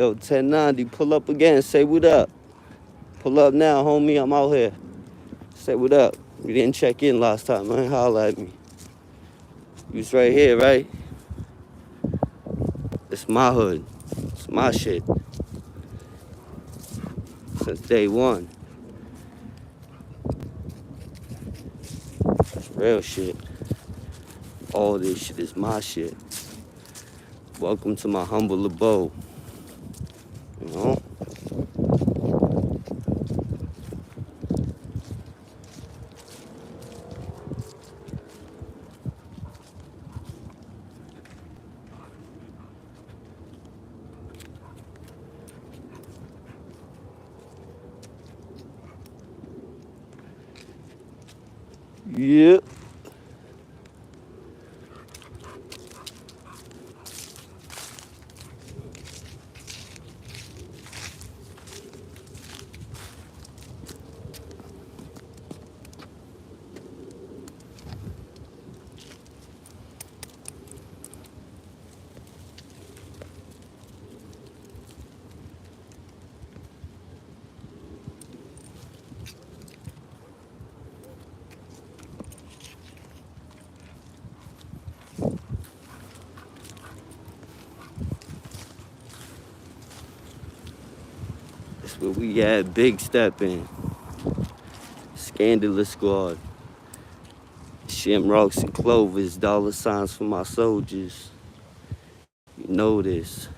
Yo, 1090, pull up again. Say what up. Pull up now, homie. I'm out here. Say what up. You didn't check in last time, man. Holla at me. You was right here, right? It's my hood. It's my shit. Since day one. It's real shit. All this shit is my shit. Welcome to my humble abode. You know? Yep. That's where we at. Big step in. Scandalous squad. Shamrocks and clovers, dollar signs for my soldiers. You know this.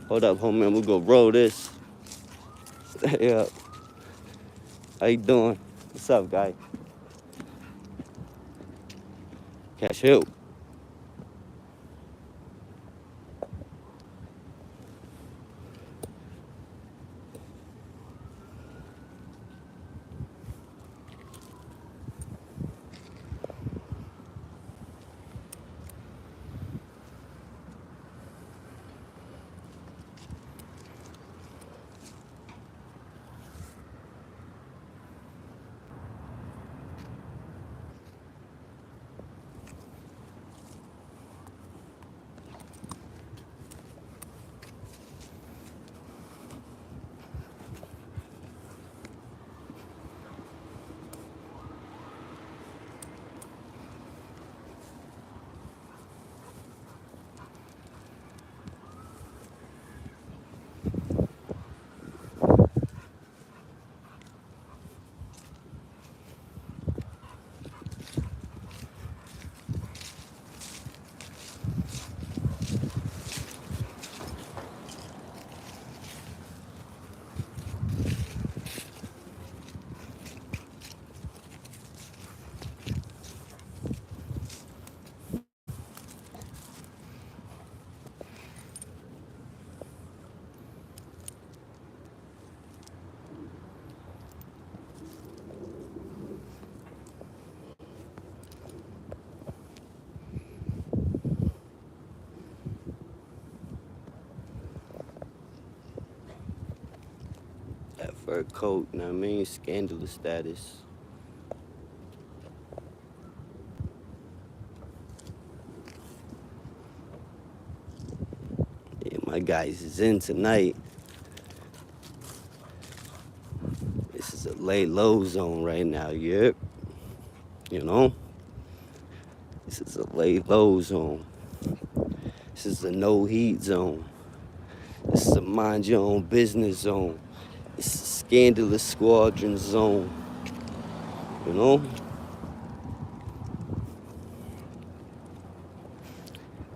Hold up, homie. I'm gonna go roll this. Stay up. How you doing? What's up, guy? Cash Hill. That fur coat, you know what I mean? Scandalous status. Yeah, my guys is in tonight. This is a lay low zone right now, yep. You know? This is a lay low zone. This is a no heat zone. This is a mind your own business zone. It's a scandalous squadron zone, you know?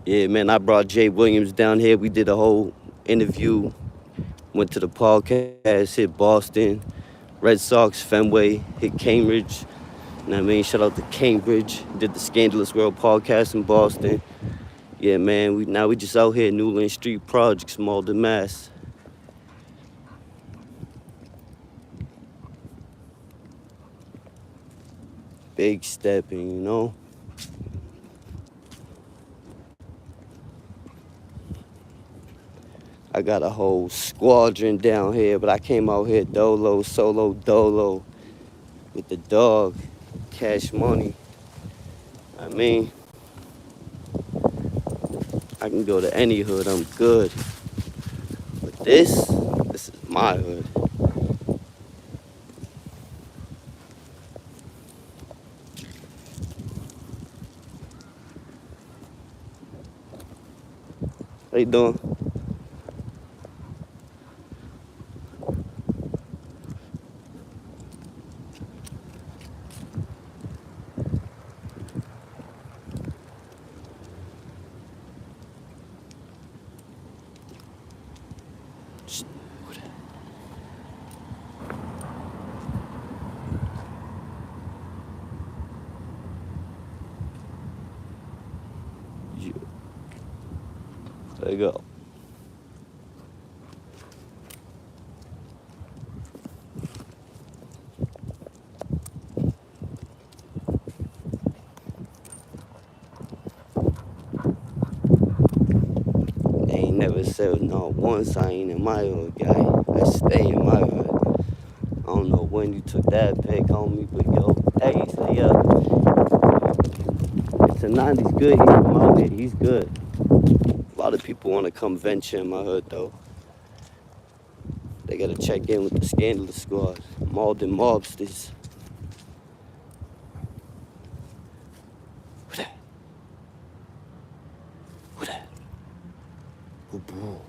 Yeah, man, I brought Jay Williams down here. We did a whole interview, went to the podcast, hit Boston, Red Sox, Fenway, hit Cambridge. You know what I mean? Shout out to Cambridge. Did the Scandalous World podcast in Boston. Yeah, man, we just out here, Newland Street Projects, Malden, Mass. Big stepping, you know? I got a whole squadron down here, but I came out here solo dolo, with the dog, Cash Money. I mean, I can go to any hood, I'm good. But this is my hood. How you doing? There you go. They ain't never said not once I ain't in my hood, guy. I stay in my hood. I don't know when you took that pic, homie, but yo, hey, stay up. Tonight he's good. He's from out here. He's good. A lot of people want to come venture in my hood, though. They got to check in with the Scandalous Squad. Malden mobsters. Who that? Who that? Who boo?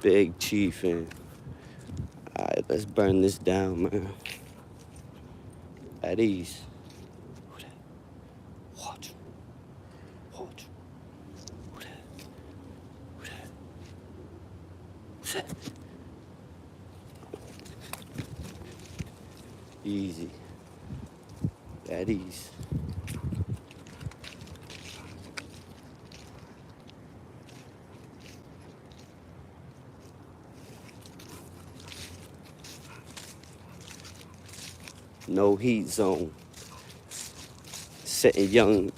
Big Chief and alright, let's burn this down, man. At ease. Who that? Watch. Watch. Who that? Who that? Who's that? Easy. At ease. No heat zone. Setting young.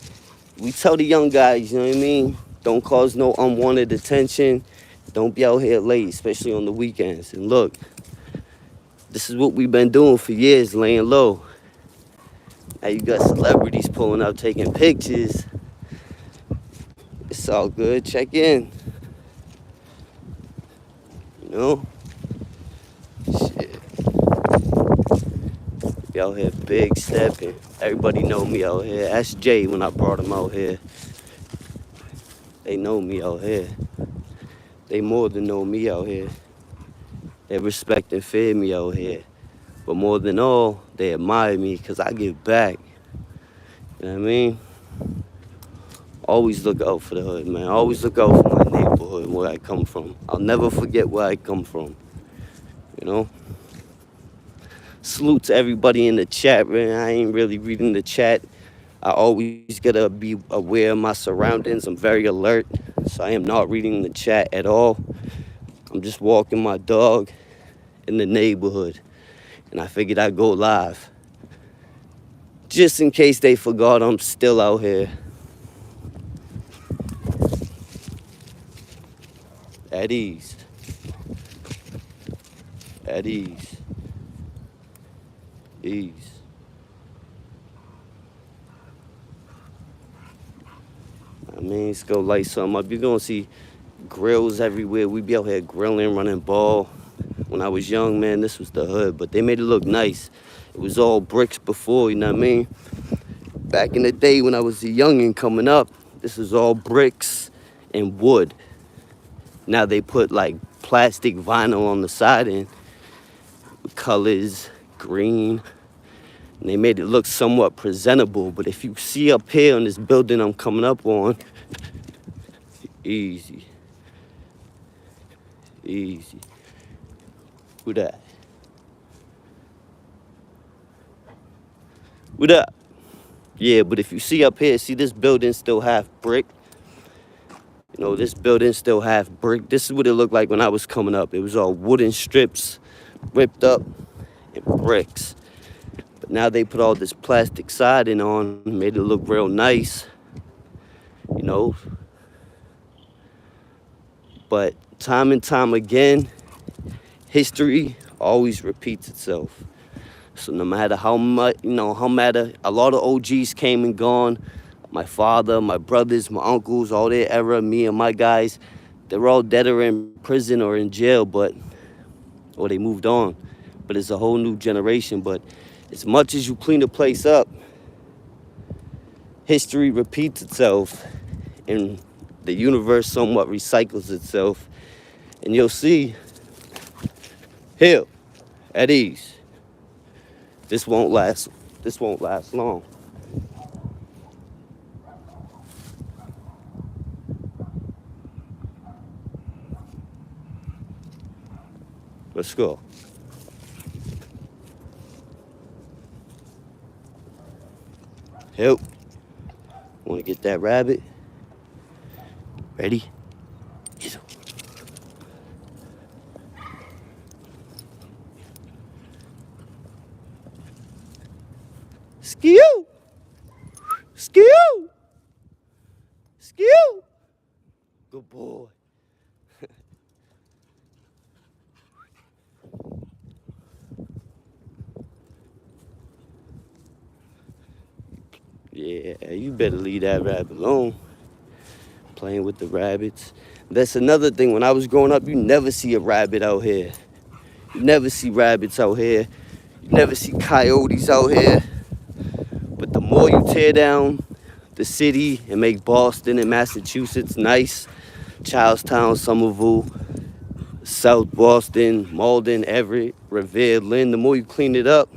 We tell the young guys, you know what I mean? Don't cause no unwanted attention. Don't be out here late, especially on the weekends. And look, this is what we've been doing for years, laying low. Now you got celebrities pulling up, taking pictures. It's all good. Check in. You know? Shit. Be out here big stepping. Everybody know me out here. Ask Jay when I brought him out here. They know me out here. They more than know me out here. They respect and fear me out here. But more than all, they admire me because I give back. You know what I mean? Always look out for the hood, man. Always look out for my neighborhood, where I come from. I'll never forget where I come from. You know? Salute to everybody in the chat, man. I ain't really reading the chat. I always gotta be aware of my surroundings. I'm very alert. So I am not reading the chat at all. I'm just walking my dog in the neighborhood. And I figured I'd go live. Just in case they forgot I'm still out here. At ease. At ease. Ease. I mean, let's go light something up. You're gonna see grills everywhere. We be out here grilling, running ball. When I was young, man, this was the hood, but they made it look nice. It was all bricks before, you know what I mean? Back in the day when I was a youngin' coming up, this is all bricks and wood. Now they put like plastic vinyl on the side and colors, green, and they made it look somewhat presentable. But if you see up here on this building I'm coming up on, easy, easy. Who that? Who that? Yeah, but if you see up here, see this building still half brick. You know, this building still half brick. This is what it looked like when I was coming up. It was all wooden strips, ripped up, and bricks. But now they put all this plastic siding on, made it look real nice. You know, but time and time again, history always repeats itself. So no matter how much, a lot of OGs came and gone. My father, my brothers, my uncles, all their era, me and my guys, they're all dead or in prison or in jail, or they moved on. But it's a whole new generation. But as much as you clean the place up, history repeats itself and the universe somewhat recycles itself. And you'll see, here, at ease, this won't last long. Let's go. Help. Want to get that rabbit? Ready? Yes. Skew! Skew! Skew! Good boy. Yeah, you better leave that rabbit alone. Playing with the rabbits. That's another thing. When I was growing up, you never see a rabbit out here. You never see rabbits out here. You never see coyotes out here. But the more you tear down the city and make Boston and Massachusetts nice, Charlestown, Somerville, South Boston, Malden, Everett, Revere, Lynn, the more you clean it up,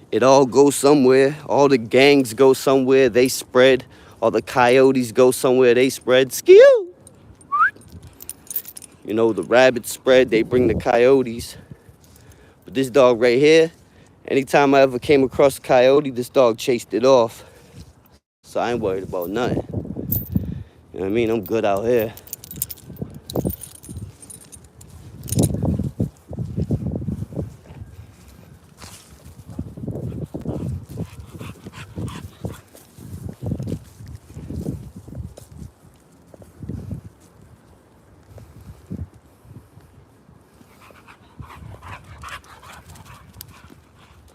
it all goes somewhere. All the gangs go somewhere, they spread. All the coyotes go somewhere, they spread. Skew! You know, the rabbits spread, they bring the coyotes. But this dog right here, anytime I ever came across a coyote, this dog chased it off. So I ain't worried about nothing. You know what I mean? I'm good out here.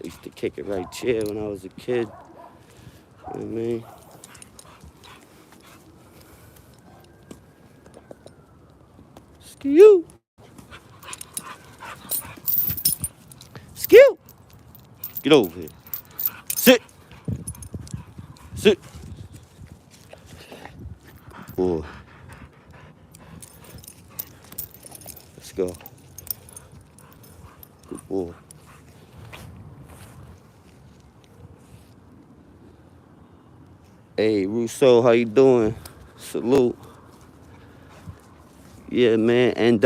I used to kick it right chair when I was a kid. You know what I mean? Skew! Skew! Get over here. Sit! Sit! Boy. Let's go. Good boy. Hey, Rousseau, how you doing? Salute. Yeah, man, and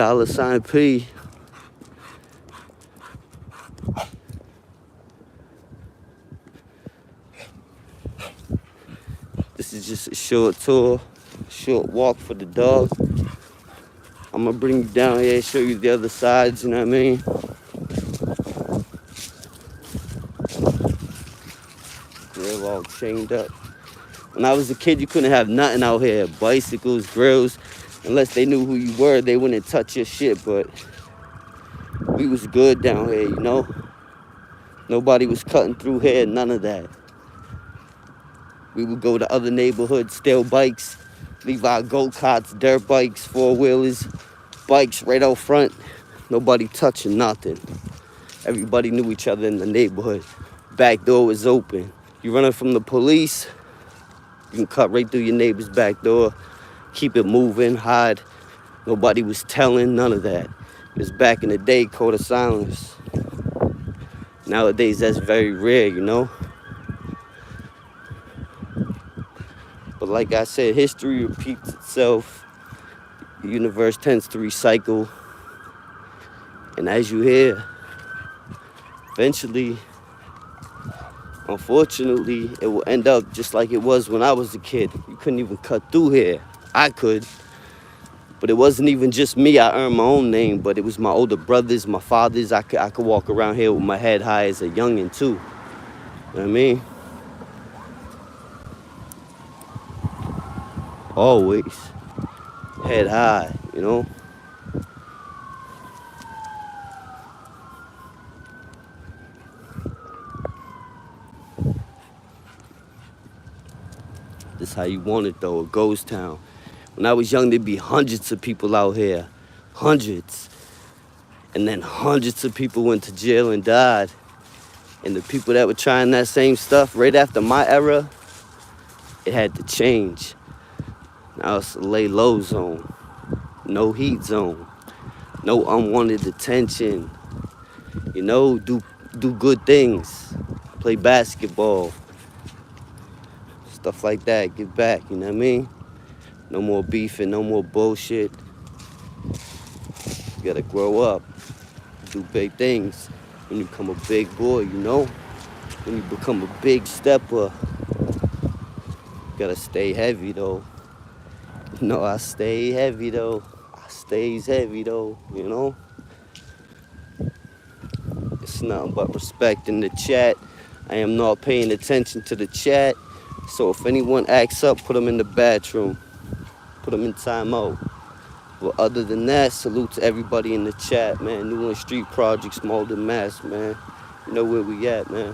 $P. This is just a short tour, short walk for the dog. I'm gonna bring you down here, show you the other sides, you know what I mean? They're all chained up. When I was a kid, you couldn't have nothing out here. Bicycles, grills. Unless they knew who you were, they wouldn't touch your shit. But we was good down here, you know? Nobody was cutting through here, none of that. We would go to other neighborhoods, steal bikes, leave our go-karts, dirt bikes, four-wheelers, bikes right out front. Nobody touching nothing. Everybody knew each other in the neighborhood. Back door was open. You running from the police, you can cut right through your neighbor's back door, keep it moving, hide. Nobody was telling, none of that. It was back in the day, code of silence. Nowadays, that's very rare, you know? But like I said, history repeats itself. The universe tends to recycle. And as you hear, eventually, unfortunately, it will end up just like it was when I was a kid. You couldn't even cut through here. I could. But it wasn't even just me. I earned my own name, but it was my older brothers, my fathers. I could walk around here with my head high as a youngin' too. You know what I mean? Always. Head high, you know? This how you want it though, a ghost town. When I was young, there'd be hundreds of people out here. Hundreds. And then hundreds of people went to jail and died. And the people that were trying that same stuff right after my era, it had to change. Now it's a lay low zone. No heat zone. No unwanted attention. You know, do good things. Play basketball. Stuff like that. Give back, you know what I mean? No more beefing, no more bullshit. You gotta grow up. Do big things. When you become a big boy, you know? When you become a big stepper, you gotta stay heavy though. No, I stay heavy though. I stays heavy though, you know? It's nothing but respect in the chat. I am not paying attention to the chat. So if anyone acts up, put them in the bathroom. Put them in timeout. But other than that, salute to everybody in the chat, man. Newland Street Projects, Malden, Mass, man. You know where we at, man.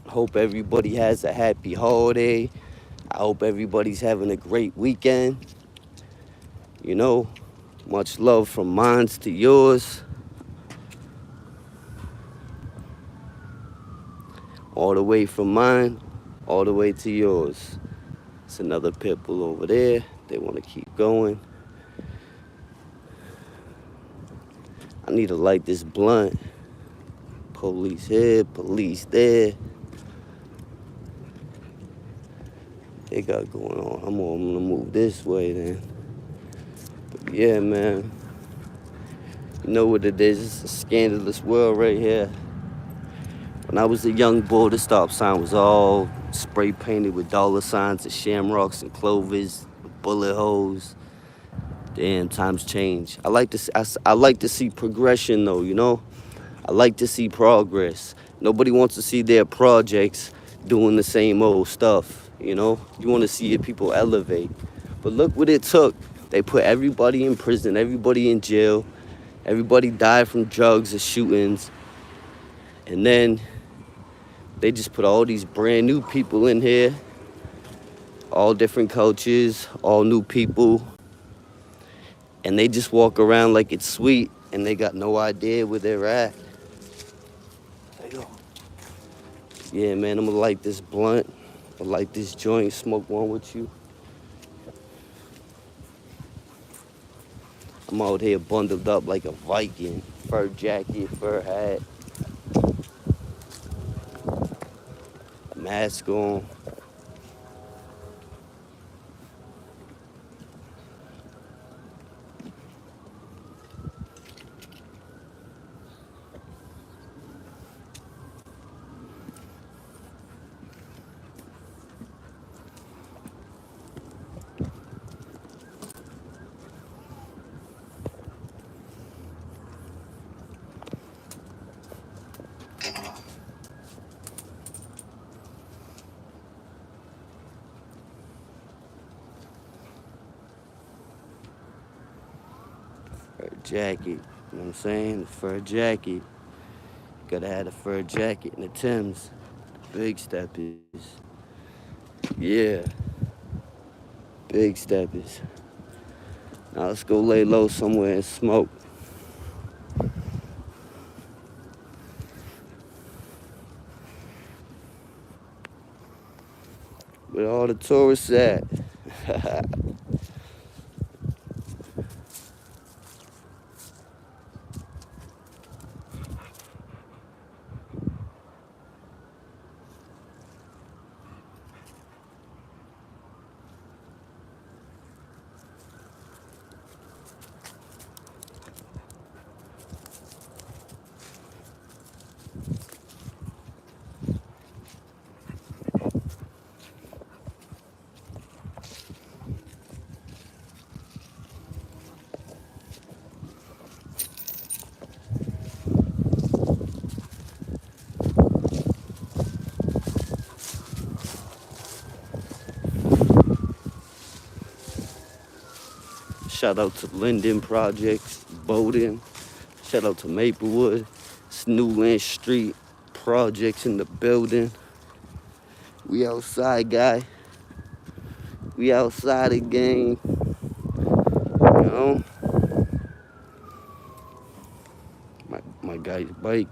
Hope everybody has a happy holiday. I hope everybody's having a great weekend. You know, much love from mine to yours. All the way from mine, all the way to yours. It's another pit bull over there. They want to keep going. I need to light this blunt. Police here, police there. They got going on. I'm gonna move this way then. But yeah, man. You know what it is? It's a scandalous world right here. When I was a young boy, the stop sign was all spray painted with dollar signs and shamrocks and clovers, bullet holes. Damn, times change. I like to see progression though, you know? I like to see progress. Nobody wants to see their projects doing the same old stuff, you know? You want to see your people elevate. But look what it took. They put everybody in prison, everybody in jail. Everybody died from drugs and shootings. And then they just put all these brand new people in here. All different cultures, all new people. And they just walk around like it's sweet. And they got no idea where they're at. Yeah, man, I'm gonna light this blunt. I'll light this joint, smoke one with you. I'm out here bundled up like a Viking. Fur jacket, fur hat, mask on. Fur jacket, you know what I'm saying? The fur jacket. Gotta have a fur jacket and the Timbs. Big steppers. Yeah, big steppers. Now let's go lay low somewhere and smoke. Where all the tourists at? Shout out to Linden Projects, Bowden. Shout out to Maplewood. It's Newland Street Projects in the building. We outside, guy. We outside again. You know? My guy's bike.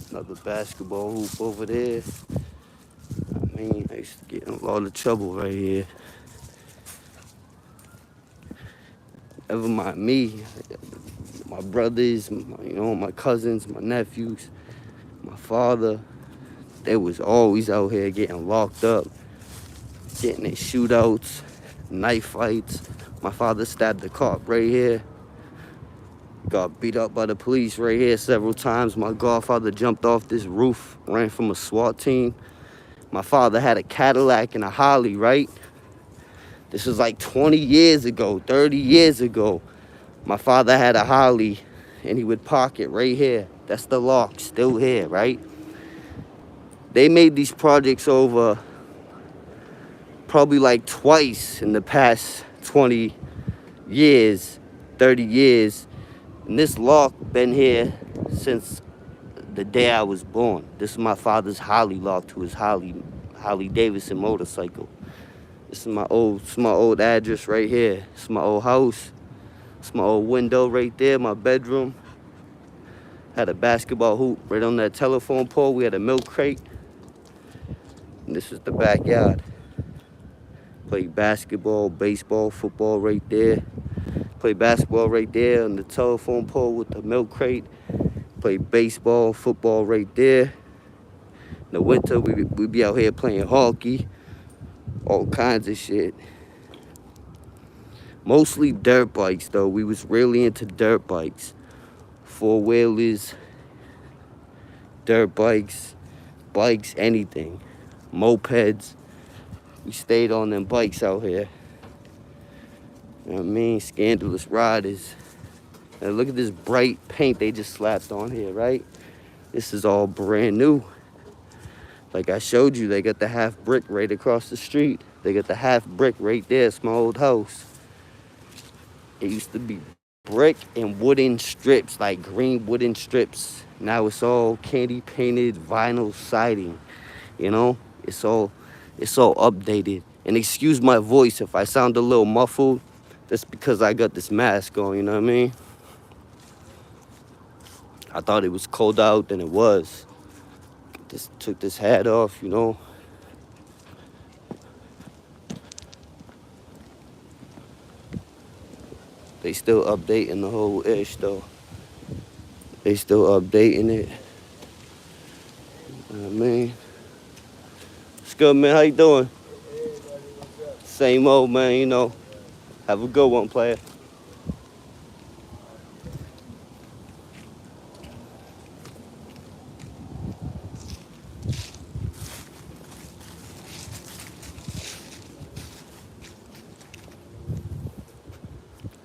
Another basketball hoop over there. I mean, I used to get in a lot of trouble right here. Never mind me, my brothers, my cousins, my nephews, my father. They was always out here getting locked up, getting in shootouts, knife fights. My father stabbed the cop right here. Got beat up by the police right here several times. My godfather jumped off this roof, ran from a SWAT team. My father had a Cadillac and a Holly, right? This was like 20 years ago, 30 years ago. My father had a Holly and he would park it right here. That's the lock, still here, right? They made these projects over probably like twice in the past 20 years, 30 years. And this lock been here since the day I was born. This is my father's Holly lock to his Harley Davidson motorcycle. This is my old address right here. It's my old house. It's my old window right there, my bedroom. Had a basketball hoop right on that telephone pole. We had a milk crate. And this is the backyard. Played basketball, baseball, football right there. Played basketball right there on the telephone pole with the milk crate. Played baseball, football right there. In the winter, we be out here playing hockey. All kinds of shit. Mostly dirt bikes, though. We was really into dirt bikes. Four-wheelers, dirt bikes, anything. Mopeds. We stayed on them bikes out here. You know what I mean? Scandalous riders. And look at this bright paint they just slapped on here, right? This is all brand new. Like I showed you, they got the half brick right across the street. They got the half brick right there. It's my old house. It used to be brick and wooden strips, like green wooden strips. Now it's all candy painted vinyl siding. You know, it's all updated. And excuse my voice if I sound a little muffled. That's because I got this mask on. You know what I mean? I thought it was cold out, and it was. Just took this hat off, you know. They still updating the whole ish though. They still updating it. You know what I mean? What's good, man? How you doing? Same old, man, you know. Have a good one, player.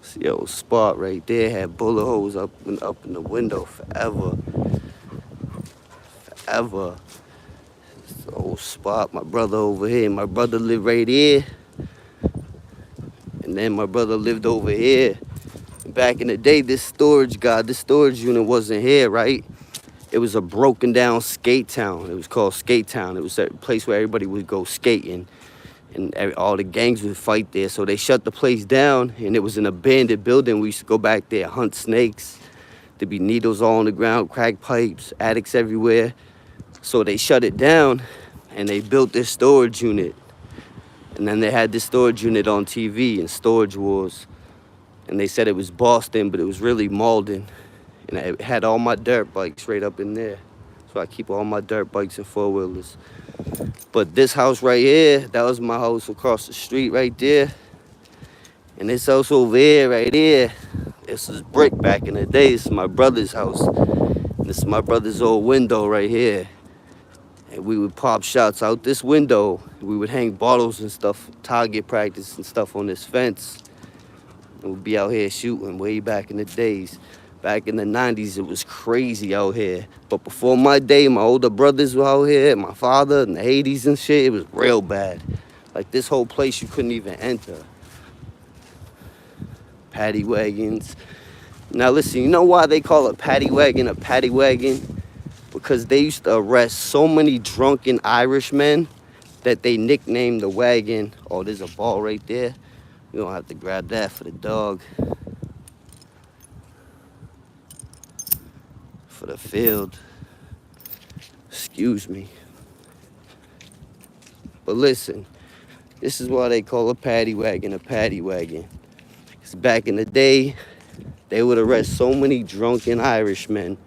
See, old spot right there had bullet holes up in the window forever. Forever. It's the old spot. My brother over here. My brother lived right here. And then my brother lived over here. Back in the day, this storage unit wasn't here, right? It was a broken down skate town. It was called Skate Town. It was a place where everybody would go skating. And all the gangs would fight there. So they shut the place down, and it was an abandoned building. We used to go back there, hunt snakes. There'd be needles all on the ground, crack pipes, addicts everywhere. So they shut it down, and they built this storage unit. And then they had this storage unit on TV in Storage Wars. And they said it was Boston, but it was really Malden. And I had all my dirt bikes right up in there. So I keep all my dirt bikes and four-wheelers. But this house right here, that was my house across the street right there. And this house over here, right here, this was brick back in the day. This is my brother's house. And this is my brother's old window right here. And we would pop shots out this window. We would hang bottles and stuff, target practice and stuff on this fence. And we'd be out here shooting way back in the days. Back in the 90s, it was crazy out here. But before my day, my older brothers were out here, my father in the 80s and shit, it was real bad. Like this whole place, you couldn't even enter. Paddy wagons. Now listen, you know why they call a paddy wagon a paddy wagon? Because they used to arrest so many drunken Irishmen that they nicknamed the wagon. Oh, there's a ball right there. We don't have to grab that for the dog. For the field. Excuse me. But listen, this is why they call a paddy wagon. Because back in the day, they would arrest so many drunken Irishmen.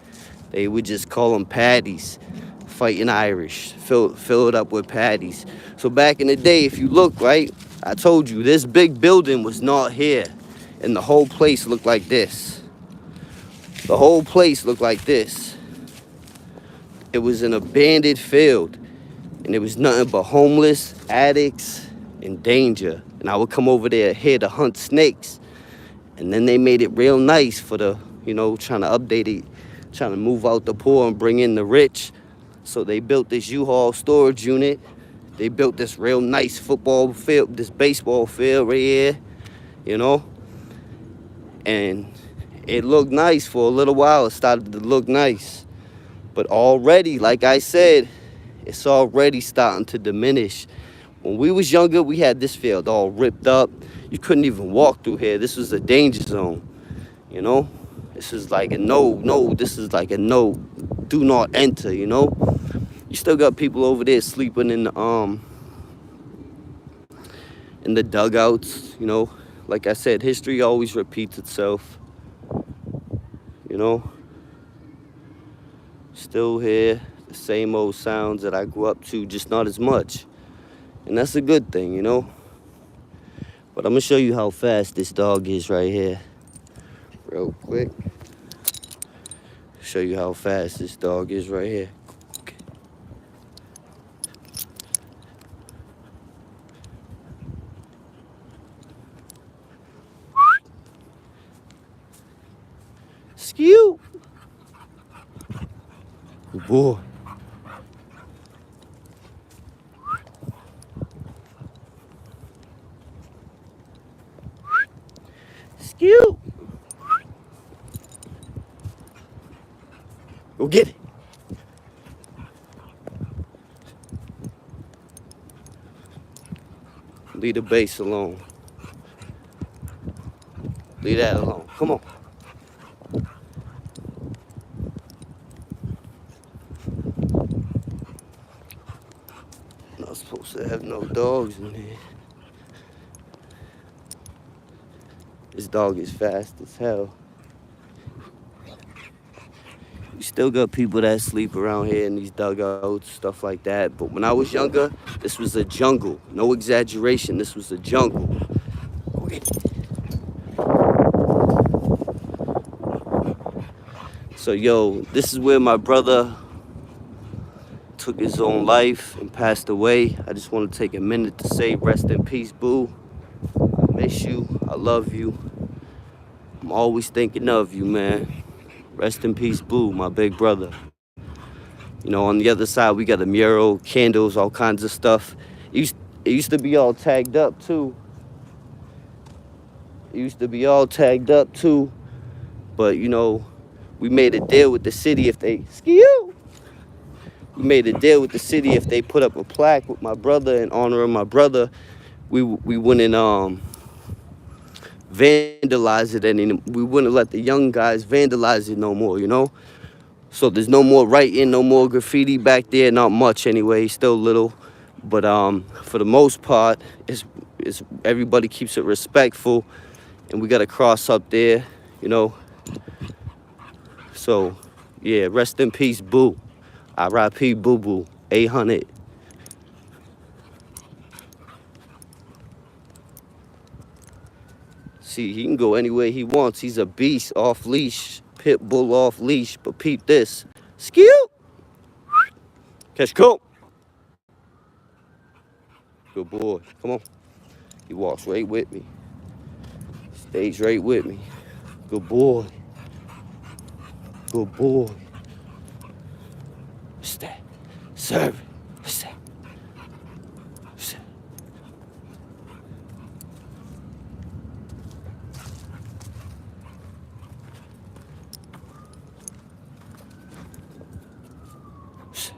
They would just call them paddies, fighting Irish, fill it up with paddies. So back in the day, if you look, right, I told you, this big building was not here. And the whole place looked like this. The whole place looked like this. It was an abandoned field. And it was nothing but homeless, addicts, and danger. And I would come over there here to hunt snakes. And then they made it real nice for the, you know, trying to update it, trying to move out the poor and bring in the rich. So they built this U-Haul storage unit. They built this real nice football field, this baseball field right here, you know. And it looked nice for a little while. It started to look nice. But already, like I said, it's already starting to diminish. When we was younger, we had this field all ripped up. You couldn't even walk through here. This was a danger zone, you know. This is like a no, this is like a no, do not enter, you know? You still got people over there sleeping in the dugouts, you know? Like I said, history always repeats itself, you know? Still hear the same old sounds that I grew up to, just not as much. And that's a good thing, you know? But I'm gonna show you how fast this dog is right here. Real quick. Show you how fast this dog is right here. Okay. Skew. Good boy. Skew. Go get it. Leave the base alone. Leave that alone. Come on. Not supposed to have no dogs in here. This dog is fast as hell. You still got people that sleep around here in these dugouts, stuff like that. But when I was younger, this was a jungle. No exaggeration, this was a jungle. So, yo, this is where my brother took his own life and passed away. I just want to take a minute to say rest in peace, boo. I miss you. I love you. I'm always thinking of you, man. Rest in peace, boo, my big brother. You know, on the other side, we got a mural, candles, all kinds of stuff. It used to be all tagged up, too. But, you know, we made a deal with the city if they... We made a deal with the city if they put up a plaque with my brother in honor of my brother, we wouldn't vandalize it, and we wouldn't let the young guys vandalize it no more, you know? So there's no more writing, no more graffiti back there, not much anyway, still little. But for the most part, it's everybody keeps it respectful, and we got a cross up there, you know? So, yeah, rest in peace, boo. R.I.P. Boo Boo, 800. See, he can go anywhere he wants. He's a beast off leash, pit bull off leash. But peep this. Skew! Catch coat. Good boy. Come on. He walks right with me. Stays right with me. Good boy. Good boy. What's that? Serve it. What's that? What's that? What's that?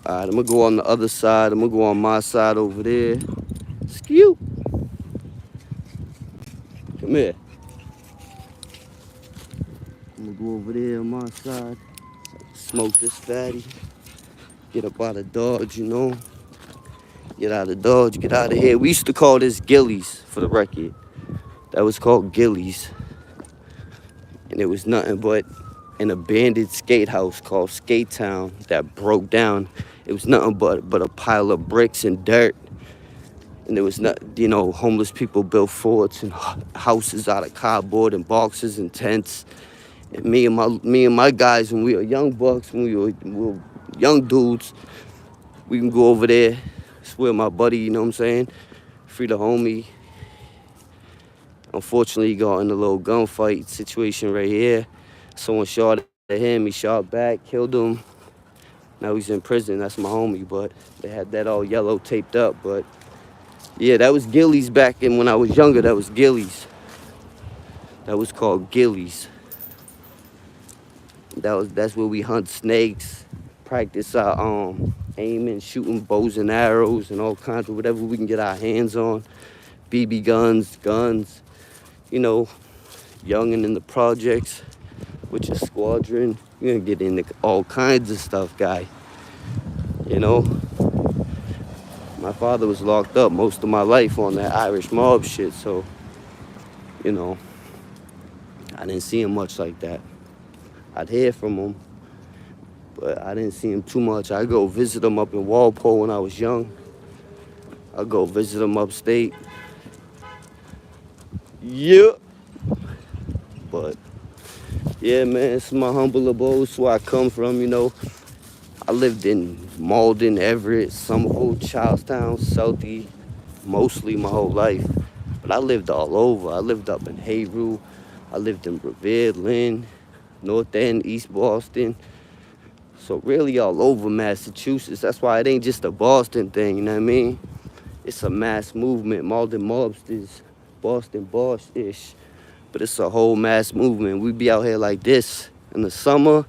All right, I'm gonna go on the other side. I'm gonna go on my side over there. Skew. Come here. I'm gonna go over there on my side. Smoke this fatty. Get up out of Dodge, you know. Get out of Dodge, get out of here. We used to call this Gillies, for the record. That was called Gillies. And it was nothing but an abandoned skate house called Skate Town that broke down. It was nothing but a pile of bricks and dirt. And there was not, you know, homeless people built forts and houses out of cardboard and boxes and tents. And me and my guys, when we were young bucks, when we were young dudes, we can go over there. It's where my buddy, you know what I'm saying? Free the homie. Unfortunately, he got in a little gunfight situation right here. Someone shot at him, he shot back, killed him. Now he's in prison, that's my homie, but they had that all yellow taped up. But yeah, that was Gillies back in when I was younger, that was Gillies. That was called Gillies. That's where we hunt snakes, practice our aiming, shooting bows and arrows and all kinds of whatever we can get our hands on. BB guns, you know, youngin' in the projects with your squadron. You're gonna get into all kinds of stuff, guy. You know, my father was locked up most of my life on that Irish mob shit, so, you know, I didn't see him much like that. I'd hear from him, but I didn't see him too much. I go visit him up in Walpole when I was young. I go visit him upstate. Yeah. But yeah, man, it's my humble abode. It's where I come from, you know. I lived in Malden, Everett, Somerville, Charlestown, Southie, mostly my whole life. But I lived all over. I lived up in Hayrule. I lived in Revere, Lynn, North End, East Boston. So really all over Massachusetts. That's why it ain't just a Boston thing, you know what I mean? It's a mass movement. Malden mobsters, Boston boss-ish. But it's a whole mass movement. We be out here like this in the summer.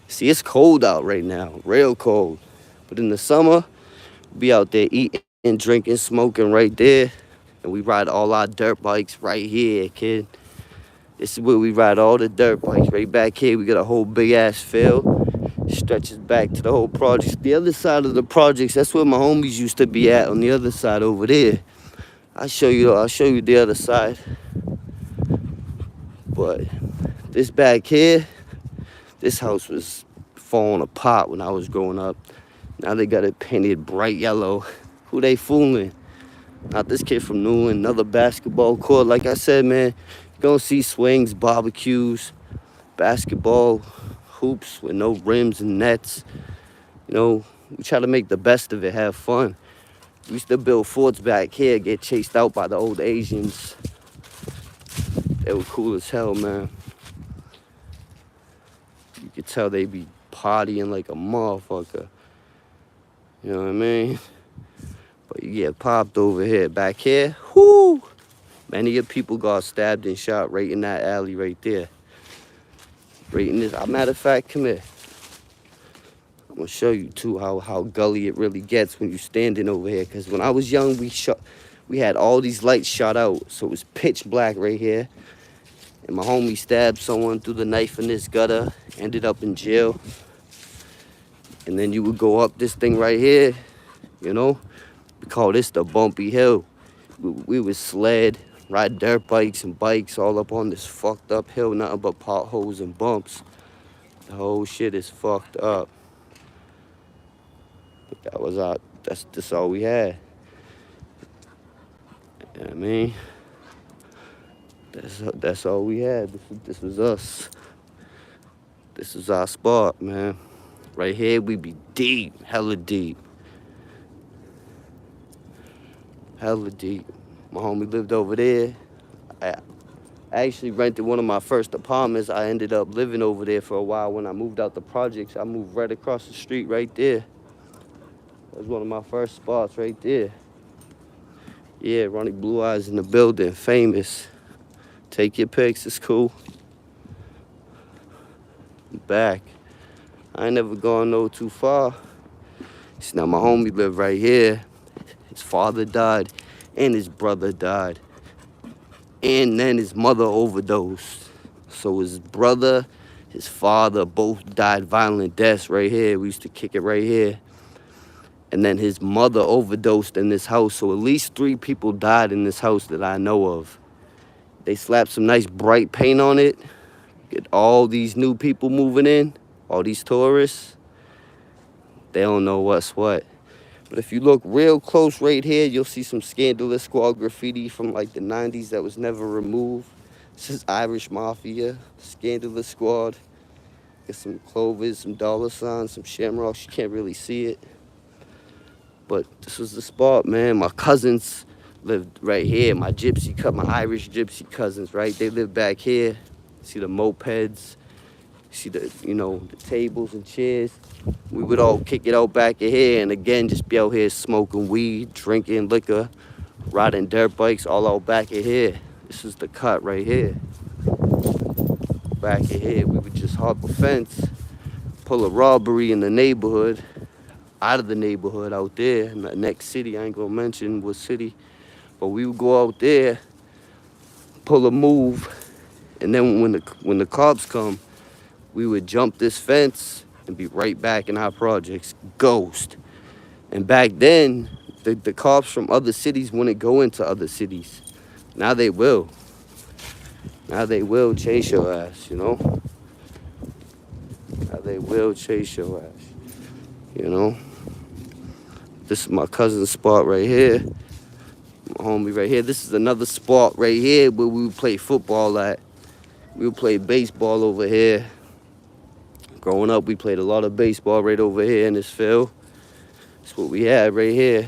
See, it's cold out right now, real cold. But in the summer, we be out there eating, drinking, smoking right there. And we ride all our dirt bikes right here, kid. This is where we ride all the dirt bikes. Right back here, we got a whole big ass field. Stretches back to the whole projects. The other side of the projects, that's where my homies used to be at, on the other side over there. I'll show you the other side. But this back here, this house was falling apart when I was growing up. Now they got it painted bright yellow. Who they fooling? Not this kid from Newland, another basketball court. Like I said, man, you're gonna see swings, barbecues, basketball, hoops with no rims and nets. You know, we try to make the best of it, have fun. We used to build forts back here, get chased out by the old Asians. They were cool as hell, man. You could tell they be partying like a motherfucker. You know what I mean? But you get popped over here. Back here, whoo! Many of people got stabbed and shot right in that alley right there. Right in this. Matter of fact, come here. I'm gonna show you too how gully it really gets when you're standing over here. Cause when I was young, we had all these lights shot out, so it was pitch black right here. And my homie stabbed someone through the knife in this gutter, ended up in jail. And then you would go up this thing right here, you know? We call this the bumpy hill. We would sled, ride dirt bikes and bikes all up on this fucked up hill, nothing but potholes and bumps. The whole shit is fucked up. But that's all we had. You know what I mean? That's all we had. This was us. This is our spot, man. Right here, we be deep, hella deep. Hella deep. My homie lived over there. I actually rented one of my first apartments. I ended up living over there for a while. When I moved out the projects, I moved right across the street right there. That was one of my first spots right there. Yeah, Ronnie Blue Eyes in the building, famous. Take your pics, it's cool. I'm back. I ain't never gone no too far. See, now my homie lived right here. His father died and his brother died. And then his mother overdosed. So his brother, his father both died violent deaths right here. We used to kick it right here. And then his mother overdosed in this house. So at least 3 people died in this house that I know of. They slapped some nice bright paint on it. Get all these new people moving in, all these tourists. They don't know what's what. But if you look real close right here, you'll see some Scandalous Squad graffiti from like the 90s that was never removed. This is Irish Mafia, Scandalous Squad. Got some clovers, some dollar signs, some shamrocks. You can't really see it. But this was the spot, man. My cousins lived right here. My Irish gypsy cousins, right? They lived back here. See the mopeds. See the tables and chairs. We would all kick it out back in here, and again, just be out here smoking weed, drinking liquor, riding dirt bikes, all out back in here. This is the cut right here. back in here, we would just hop a fence, pull a robbery in the neighborhood, out of the neighborhood out there in the next city. I ain't gonna mention what city, but we would go out there, pull a move, and then when the cops come, we would jump this fence and be right back in our projects, ghost. And back then, the cops from other cities wouldn't go into other cities. Now they will. Now they will chase your ass, you know? Now they will chase your ass, you know? This is my cousin's spot right here. My homie right here. This is another spot right here where we would play football at. We would play baseball over here. Growing up, we played a lot of baseball right over here in this field. That's what we had right here.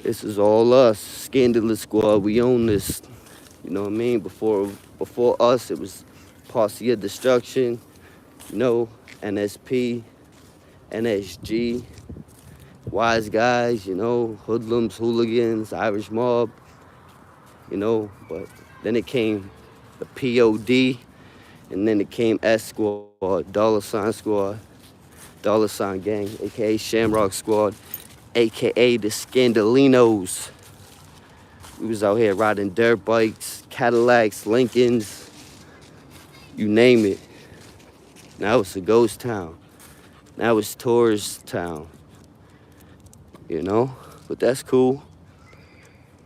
This is all us, Scandalous Squad. We own this. You know what I mean? Before us, it was Posse of Destruction, you know, NSP, NSG, Wise Guys, you know, Hoodlums, Hooligans, Irish Mob, you know. But then it came the POD, and then it came S Squad, Dollar Sign Squad, Dollar Sign Gang, a.k.a. Shamrock Squad, a.k.a. the Scandalinos. We was out here riding dirt bikes, Cadillacs, Lincolns, you name it. Now it's a ghost town. Now it's tourist town, you know? But that's cool.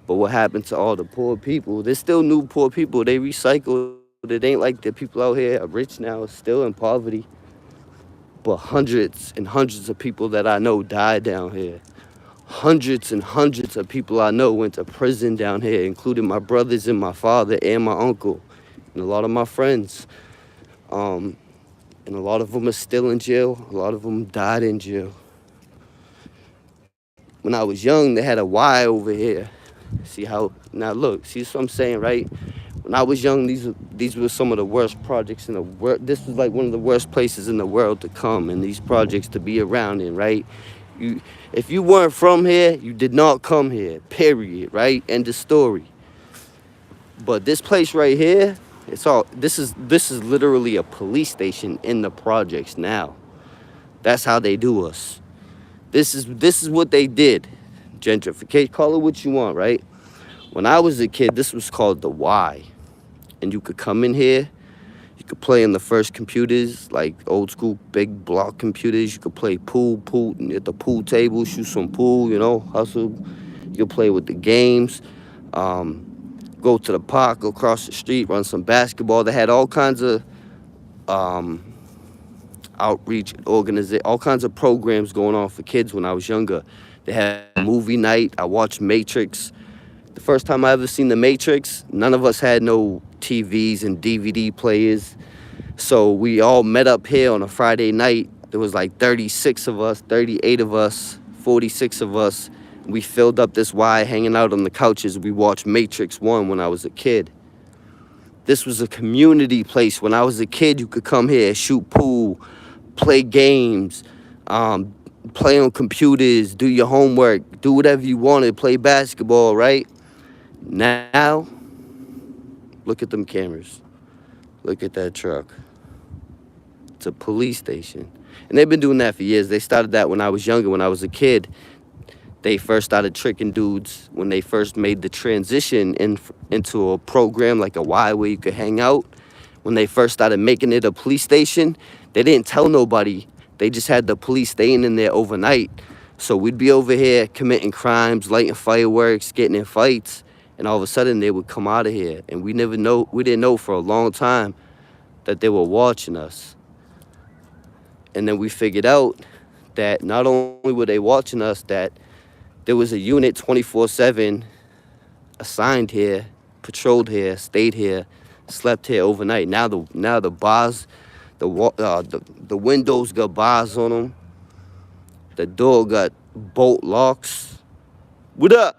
But what happened to all the poor people? There's still new poor people. They recycled. It ain't like the people out here are rich now, still in poverty. But hundreds and hundreds of people that I know died down here. Hundreds and hundreds of people I know went to prison down here, including my brothers and my father and my uncle and a lot of my friends. And a lot of them are still in jail. A lot of them died in jail. When I was young, they had a Y over here. See how, now look, see what I'm saying, right? When I was young, these were some of the worst projects in the world. This was like one of the worst places in the world to come and these projects to be around in, right? If you weren't from here, you did not come here, period, right? End of story. But this place right here, this is literally a police station in the projects now. That's how they do us. This is what they did. Gentrification, call it what you want, right? When I was a kid, this was called the Y. And you could come in here, you could play on the first computers, like old school big block computers. You could play pool at the pool table, shoot some pool, you know, hustle. You could play with the games. Go to the park, go across the street, run some basketball. They had all kinds of outreach, all kinds of programs going on for kids when I was younger. They had movie night. I watched Matrix. The first time I ever seen The Matrix, none of us had no TVs and DVD players. So we all met up here on a Friday night. There was like 36 of us, 38 of us, 46 of us. We filled up this Y, hanging out on the couches. We watched Matrix 1 when I was a kid. This was a community place. When I was a kid, you could come here, shoot pool, play games, play on computers, do your homework, do whatever you wanted, play basketball, right? Now, look at them cameras. Look at that truck. It's a police station. And they've been doing that for years. They started that when I was younger, when I was a kid. They first started tricking dudes when they first made the transition into a program like a Y where you could hang out. When they first started making it a police station, they didn't tell nobody. They just had the police staying in there overnight. So we'd be over here committing crimes, lighting fireworks, getting in fights, and all of a sudden they would come out of here. And we didn't know for a long time that they were watching us. And then we figured out that not only were they watching us, that there was a unit 24/7 assigned here, patrolled here, stayed here, slept here overnight. Now the bars, the windows got bars on them. The door got bolt locks. What up?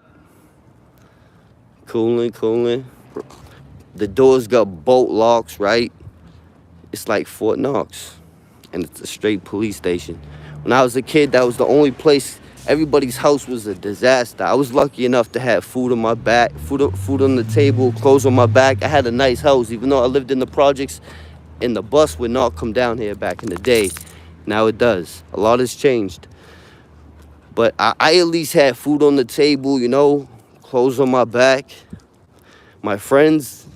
Cooling. The doors got bolt locks, right? It's like Fort Knox, and it's a straight police station. When I was a kid, that was the only place Everybody's house was a disaster. I was lucky enough to have food on my back, food on the table, clothes on my back. I had a nice house, even though I lived in the projects, and the bus would not come down here back in the day. Now it does. A lot has changed. But I at least had food on the table, clothes on my back. My friends,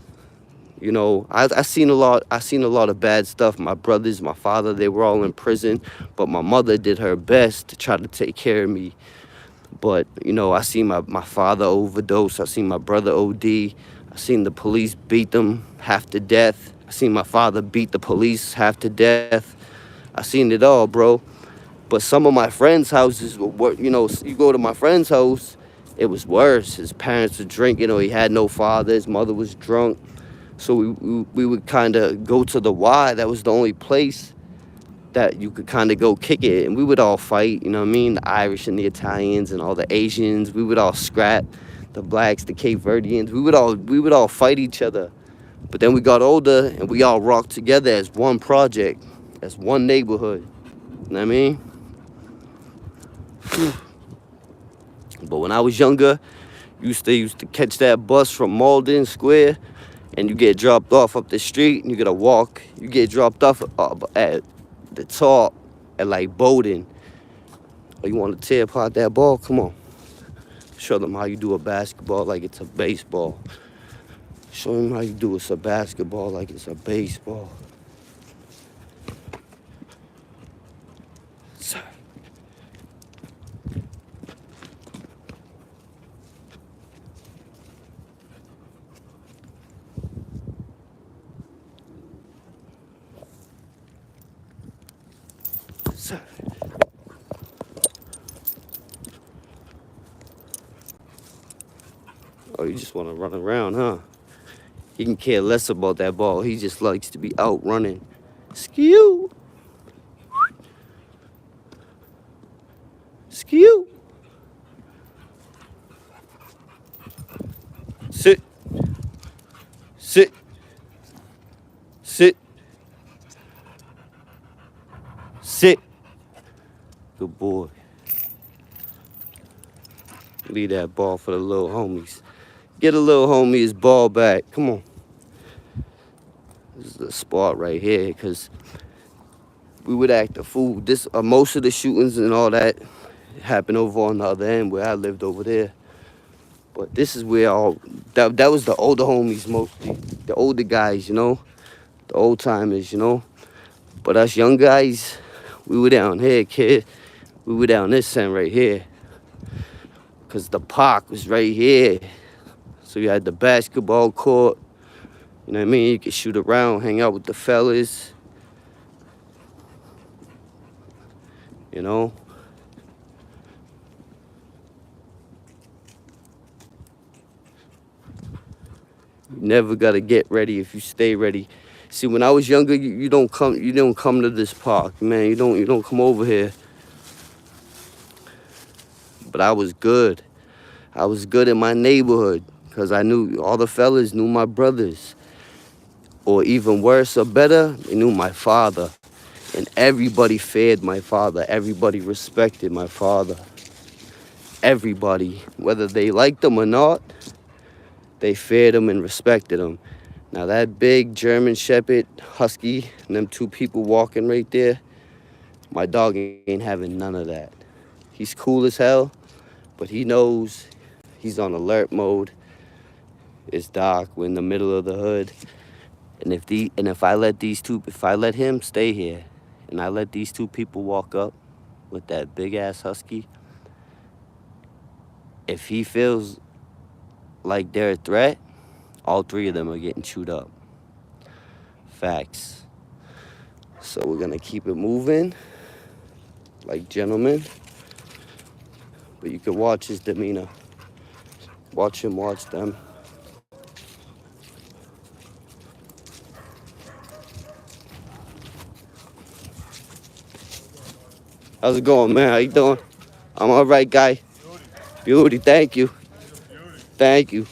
I seen a lot. I seen a lot of bad stuff. My brothers, my father, they were all in prison, but my mother did her best to try to take care of me. But I seen my father overdose. I seen my brother OD. I seen the police beat them half to death. I seen my father beat the police half to death. I seen it all, bro. But some of my friends' houses were, you go to my friend's house, it was worse. His parents were drinking, or he had no father. His mother was drunk. So we would kind of go to the Y. That was the only place that you could kind of go kick it. And we would all fight, you know what I mean? The Irish and the Italians and all the Asians. We would all scrap. The blacks, the Cape Verdeans. We would all fight each other. But then we got older and we all rocked together as one project, as one neighborhood. You know what I mean? But when I was younger, used to catch that bus from Malden Square, and you get dropped off up the street, and you gotta walk. You get dropped off at the top at like Bowden. Or you want to tear apart that ball? Come on. Show them how you do a basketball like it's a baseball. Show them how you do a basketball like it's a baseball. Sir. Sir. Oh, you just want to run around, huh? He can care less about that ball. He just likes to be out running. Skew. Skew. Sit. Sit. Sit. Sit. Good boy. Leave that ball for the little homies. Get a little homie his ball back. Come on. This is the spot right here, because we would act a fool. Most of the shootings and all that happened over on the other end where I lived over there. But this is where that was the older homies mostly. The older guys, the old timers, But us young guys, we were down here, kid. We were down this end right here. Because the park was right here. So you had the basketball court. You know what I mean? You could shoot around, hang out with the fellas. You know? You never gotta get ready if you stay ready. See, when I was younger, you don't come to this park, man. You don't come over here. But I was good. I was good in my neighborhood because I knew all the fellas knew my brothers. Or even worse or better, they knew my father. And everybody feared my father. Everybody respected my father. Everybody, whether they liked him or not, they feared him and respected him. Now that big German Shepherd Husky and them two people walking right there, my dog ain't having none of that. He's cool as hell, but he knows he's on alert mode. It's dark. We're in the middle of the hood. And if I let him stay here, and I let these two people walk up with that big ass husky, if he feels like they're a threat, all three of them are getting chewed up. Facts. So we're gonna keep it moving, like gentlemen. But you can watch his demeanor. Watch him watch them. How's it going, man? How you doing? I'm all right, guy. Beauty, thank you. Thank you.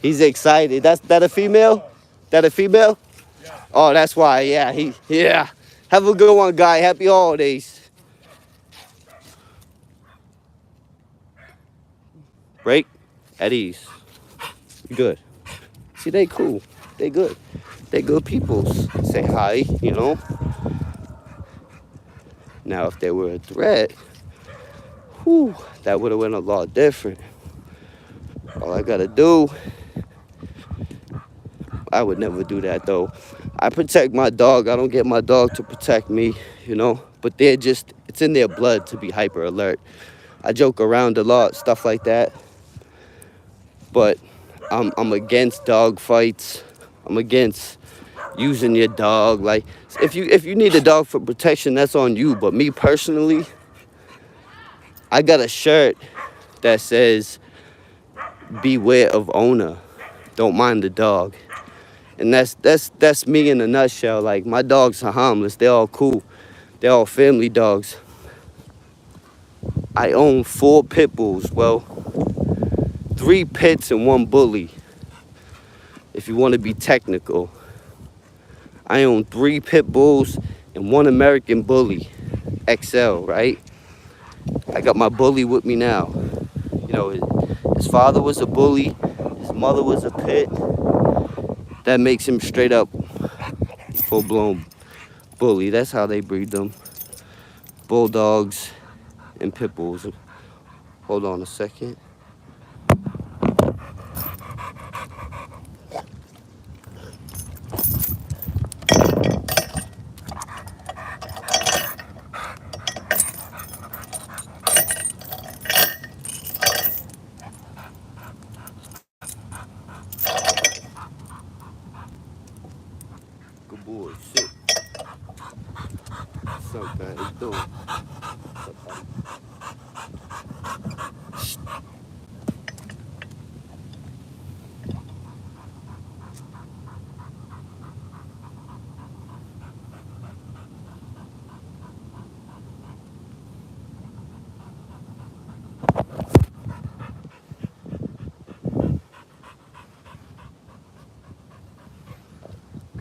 He's excited. That a female? That a female? Oh, that's why. Yeah. Have a good one, guy. Happy holidays. Break. At ease. Good. See, they cool. They good. They good peoples. Say hi, you know. Now, if they were a threat, whew, that would have went a lot different. All I gotta do, I would never do that though. I protect my dog. I don't get my dog to protect me, you know. But it's in their blood to be hyper alert. I joke around a lot, stuff like that. But I'm against dog fights. I'm against using your dog. Like if you need a dog for protection, that's on you. But me personally, I got a shirt that says beware of owner. Don't mind the dog. And that's me in a nutshell. Like my dogs are harmless. They're all cool. They're all family dogs. I own 4 pit bulls. Well, 3 pits and 1 bully. If you want to be technical, I own 3 pit bulls and 1 American bully, XL. Right? I got my bully with me now. You know, his father was a bully. His mother was a pit. That makes him straight up full-blown bully. That's how they breed them. Bulldogs and pit bulls. Hold on a second. Good boy. Sit. What's up, guys? How you doing? What's up, buddy?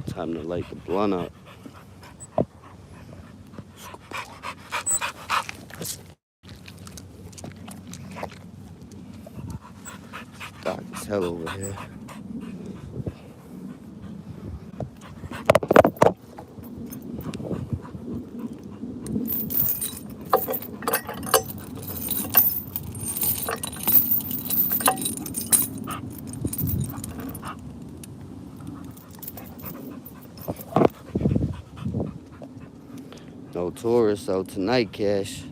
Time to light the blunt up. Dark as hell over here. No tourists out tonight, Cash.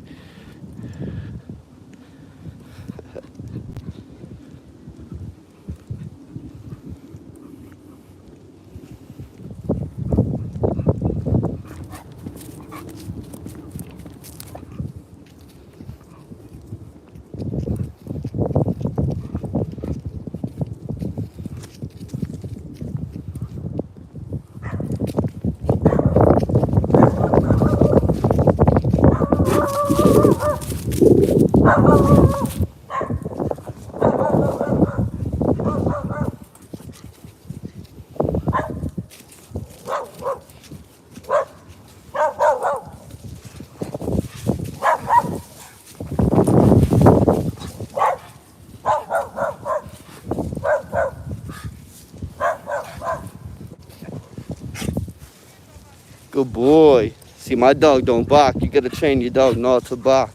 Good boy. See, my dog don't bark. You gotta train your dog not to bark.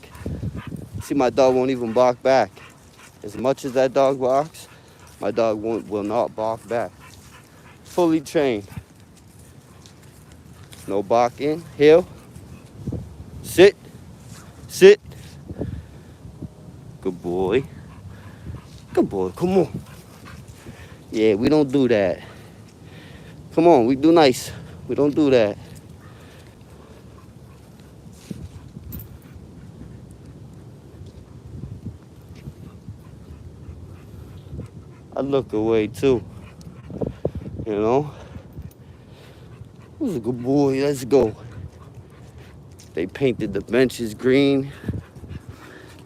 See, my dog won't even bark back. As much as that dog barks, my dog will not bark back. Fully trained. No barking. Heel. Sit. Sit. Good boy. Good boy. Come on. Yeah, we don't do that. Come on, we do nice. We don't do that. I look away too. You know? Who's a good boy? Let's go. They painted the benches green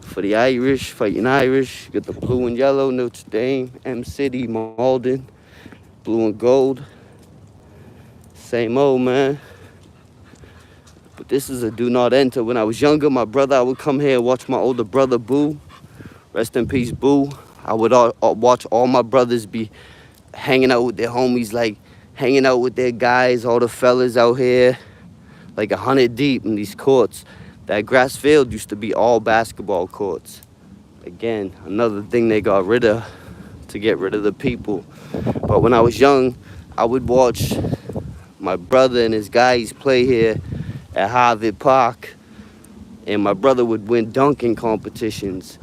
for the Irish, fighting Irish. You got the blue and yellow, Notre Dame, M City, Malden, blue and gold. Same old, man. But this is a do not enter. When I was younger, my brother, I would come here and watch my older brother, Boo. Rest in peace, Boo. I would watch all my brothers be hanging out with their homies, like hanging out with their guys, all the fellas out here, like 100 deep in these courts. That grass field used to be all basketball courts. Again, another thing they got rid of to get rid of the people. But when I was young, I would watch my brother and his guys play here at Harvard Park, and my brother would win dunking competitions.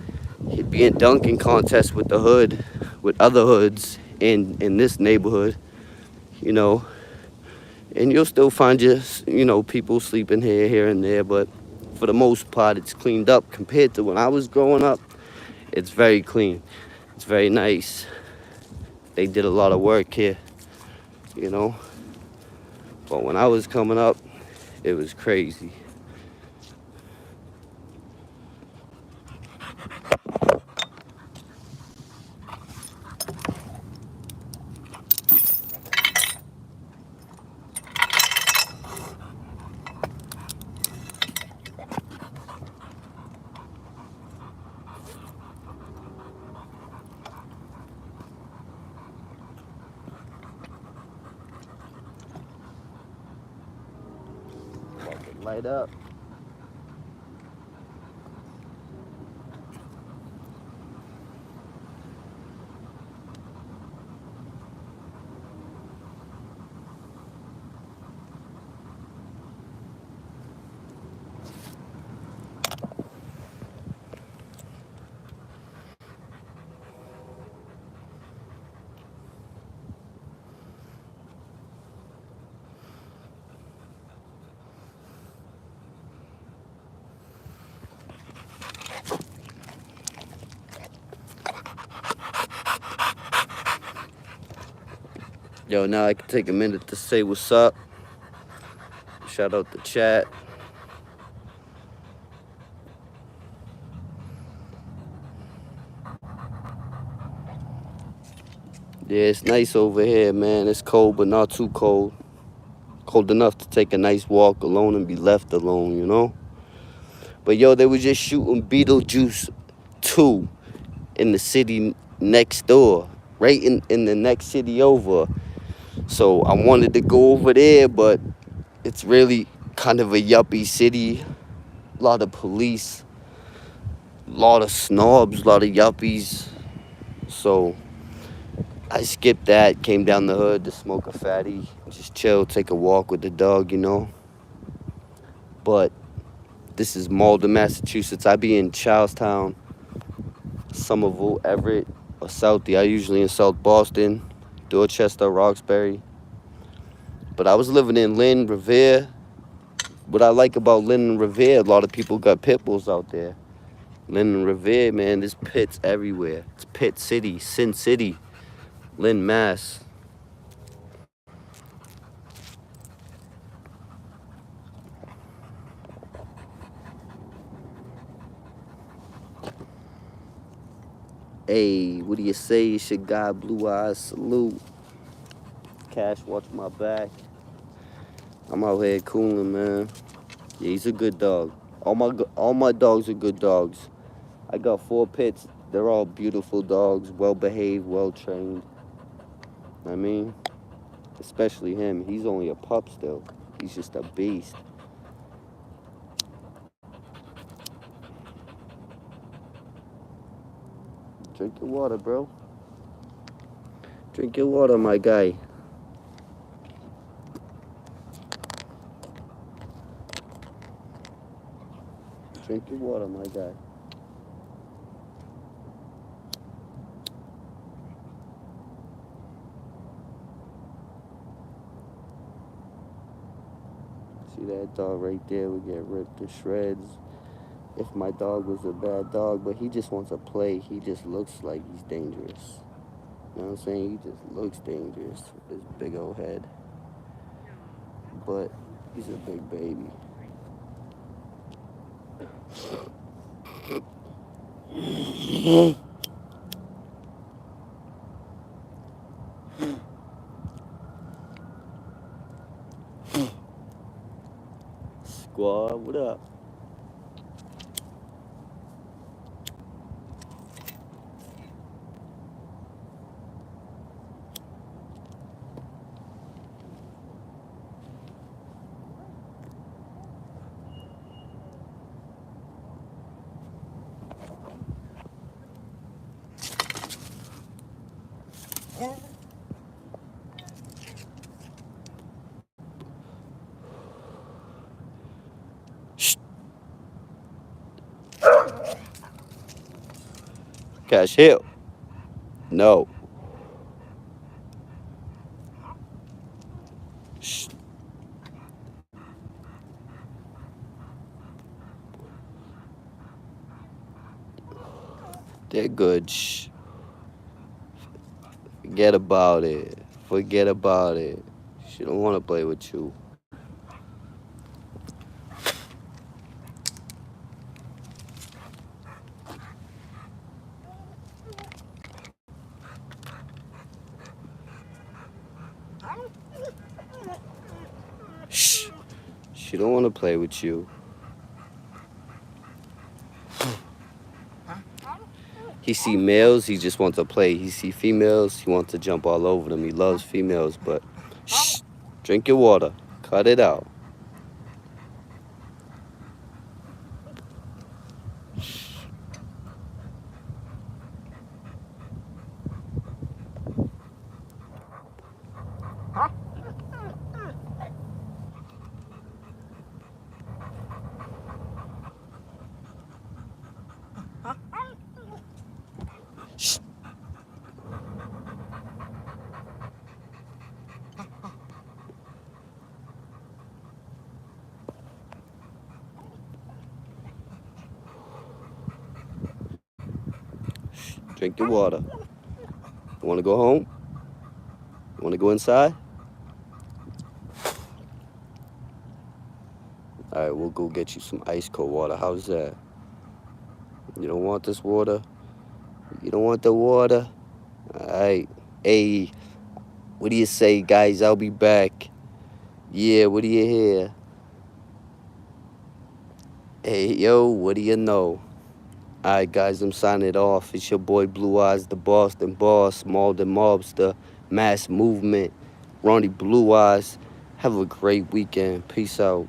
He'd be in dunking contests with the hood, with other hoods in this neighborhood, you know. And you'll still find just, people sleeping here and there, but for the most part, it's cleaned up compared to when I was growing up. It's very clean. It's very nice. They did a lot of work here, you know. But when I was coming up, it was crazy. Light up. Yo, now I can take a minute to say what's up. Shout out the chat. Yeah, it's nice over here, man. It's cold, but not too cold. Cold enough to take a nice walk alone and be left alone, you know? But yo, they were just shooting Beetlejuice 2 in the city next door, right in the next city over. So I wanted to go over there, but it's really kind of a yuppie city. A lot of police, a lot of snobs, a lot of yuppies. So I skipped that, came down the hood to smoke a fatty, just chill, take a walk with the dog, you know. But this is Malden, Massachusetts. I be in Charlestown, Somerville, Everett, or Southie. I usually in South Boston, Dorchester, Roxbury. But I was living in Lynn, Revere. What I like about Lynn and Revere, a lot of people got pit bulls out there. Lynn and Revere, man, there's pits everywhere. It's Pit City, Sin City, Lynn, Mass. Hey, what do you say? It's your guy, Blue Eyes. Salute. Cash, watch my back. I'm out here cooling, man. Yeah, he's a good dog. All my dogs are good dogs. I got 4 pits. They're all beautiful dogs, well behaved, well trained. I mean, especially him. He's only a pup still. He's just a beast. Drink your water, bro. Drink your water, my guy. Drink your water, my guy. See that dog right there would get ripped to shreds if my dog was a bad dog, but he just wants to play. He just looks like he's dangerous. You know what I'm saying? He just looks dangerous with his big old head. But he's a big baby. Squad, what up? Shh. Cash Hill. No. Shh. They're good. Shh. Forget about it. Forget about it. She don't want to play with you. Shh. She don't want to play with you. He see males, he just wants to play. He see females, he wants to jump all over them. He loves females, but shh. Drink your water. Cut it out. Shh. Drink your water. You want to go home? You want to go inside? All right, we'll go get you some ice cold water. How's that? You don't want this water? You don't want the water? All right. Hey, what do you say, guys? I'll be back. Yeah, what do you hear? Hey, yo, what do you know? All right, guys, I'm signing it off. It's your boy Blue Eyes, the Boston Boss, Malden Mobster, Mass Movement, Ronnie Blue Eyes. Have a great weekend. Peace out.